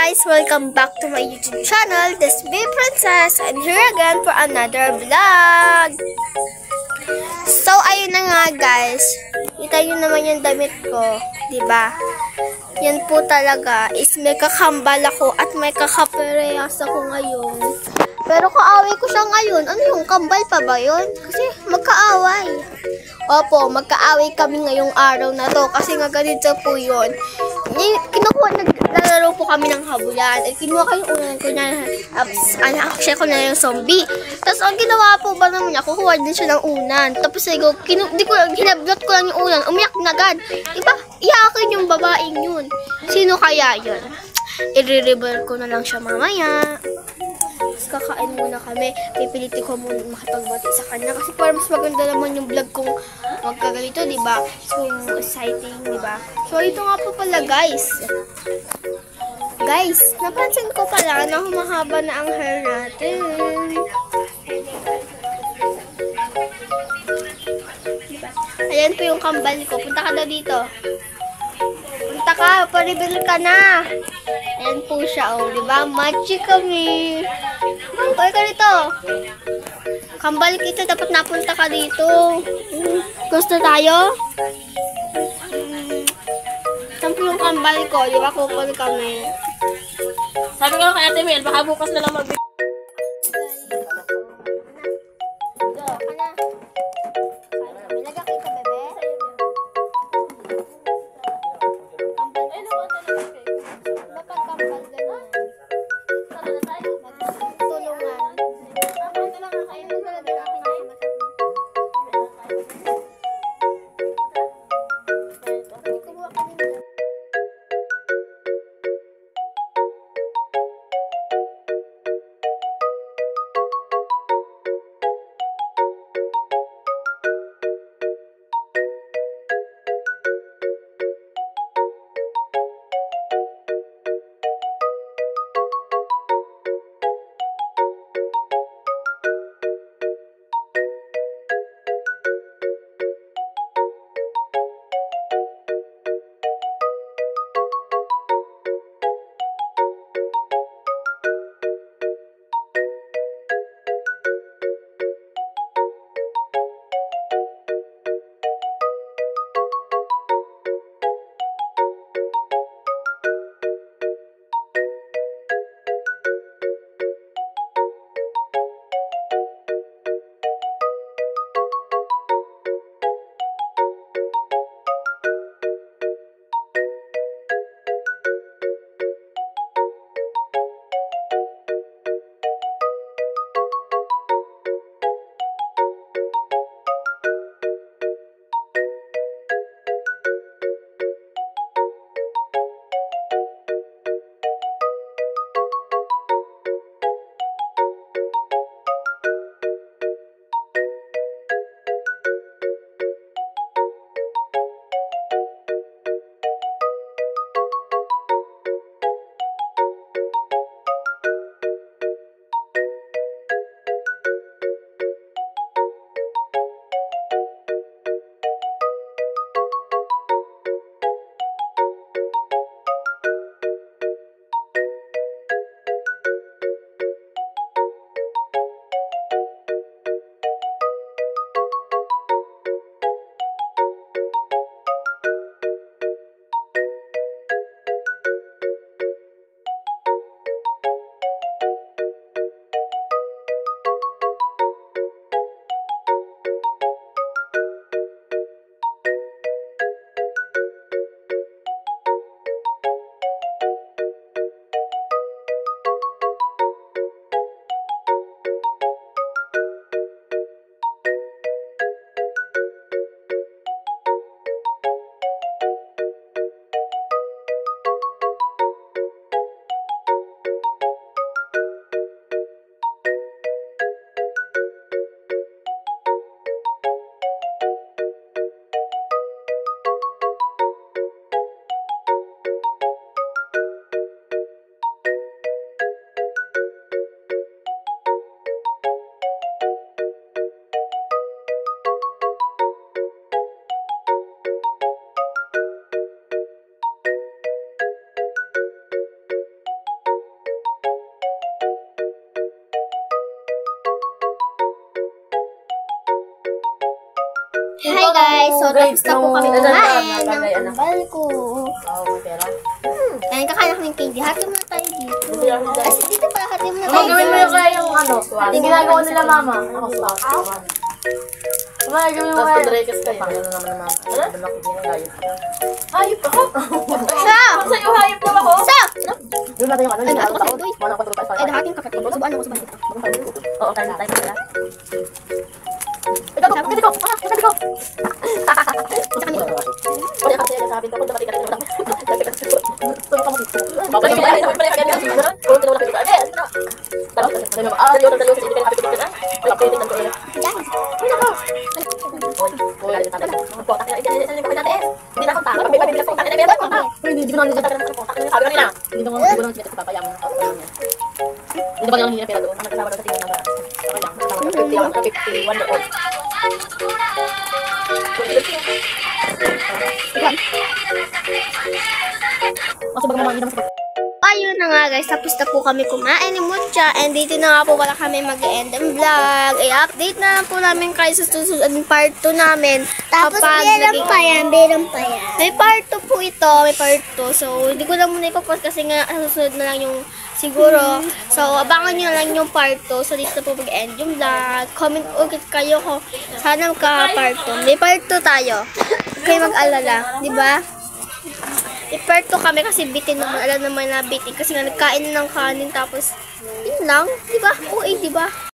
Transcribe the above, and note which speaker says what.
Speaker 1: guys! Welcome back to my YouTube channel, This Bee Princess. I'm here again for another vlog. So, ayun na nga guys. Kita nyo naman yung damit ko. Diba? Yan po talaga is may kakambal ako at may kakaparehas ako ngayon. Pero kaaway ko siya ngayon. Ano yung kambal pa ba yun? Kasi magkaaway. Opo, magkaaway kami ngayong araw na to. Kasi nga ganito po yun. Naglalaro po kami ng habulan. At kinuha ko yung unan ko na, share ko na yung zombie. Tapos ang ginawa po ba naman niya, kukuha din siya ng unan. Tapos hinablot ko lang yung unan. Umiyak na agad. Diba? Iyakin yung babaeng yun. Sino kaya yun? I-reveal ko na lang siya mamaya. Tapos kakain muna kami. Pipilitin ko muna makipagbati sa kanya. Kasi para mas maganda naman yung vlog kong magkaganito, diba? So, yung exciting, diba? So, ito nga po pala, guys. Guys, napansin ko pala na humahaba na ang hair natin. Diba? Ayan po yung kambal ko. Punta ka daw dito. Punta ka, pa-reveal ka na. Ayan po siya, oh. Diba? Matchy kami. Uy ka dito. Kambal kita, dapat napunta ka dito. Gusto tayo? Saan po yung kambal ko? Diba kukul kami?
Speaker 2: Sabi ko kay Ate Mel, baka bukas na lang mag-video.
Speaker 1: Hi guys! So, tapos na po kami kumain ng
Speaker 2: Tagay, anak.
Speaker 1: kambal ko.
Speaker 2: Wow, pera.
Speaker 1: Ayan, kakain ako ng candy. Hati muna tayo dito. Kasi dito pala, hati muna tayo.
Speaker 3: Mama, gawin mo yung kaya yung ano. Yung ginagawa nila mama. Ako sa Mama, gawin mo
Speaker 2: Tapos
Speaker 3: kaya.
Speaker 2: Andreas kayo. Ano naman na mama? Ano na ko hayop?
Speaker 3: Hayop ako.
Speaker 1: Sa!
Speaker 2: Sa'yo hayop na ako.
Speaker 1: Sa!
Speaker 3: Gawin natin yung ano.
Speaker 1: Ay,
Speaker 3: Yung
Speaker 1: ako
Speaker 3: ano.
Speaker 1: kasi,
Speaker 3: Wala ko pa
Speaker 1: Ay, hati yung kapatid. Subaan ako, subaan kita.
Speaker 2: Oo, tayo na tayo.
Speaker 3: Ikaw, kasi ko. Kasi ko.
Speaker 1: Sa kanila.
Speaker 2: Wala kasi sabi ko, kung dapat ikaw na.
Speaker 3: Hindi ko na nila. Hindi ko na sila papayaman ng kapatid niya. Hindi ba nilang hindi na pera doon? Ang nagkasama daw sa tingin na ba? 51 doon. Mas bago mamangin naman sa
Speaker 1: Ayun na nga guys, tapos na po kami kumain ni Mucha and dito na nga po pala kami mag-end ng vlog. I-update na lang po namin kayo sa susunod part 2 namin.
Speaker 4: Tapos
Speaker 1: Kapag
Speaker 4: pa yan.
Speaker 1: may part 2 po ito, may part 2. So, hindi ko lang muna ipapost kasi nga susunod na lang yung siguro. So, abangan nyo lang yung part 2. So, dito na po mag-end yung vlog. Comment ulit kayo kung sana magka-part 2. May part 2 tayo. Huwag kayo mag-alala, di ba? I-part 2 kami kasi bitin naman. Alam naman na bitin kasi nga nagkain ng kanin tapos yun lang, di ba? OA, di ba?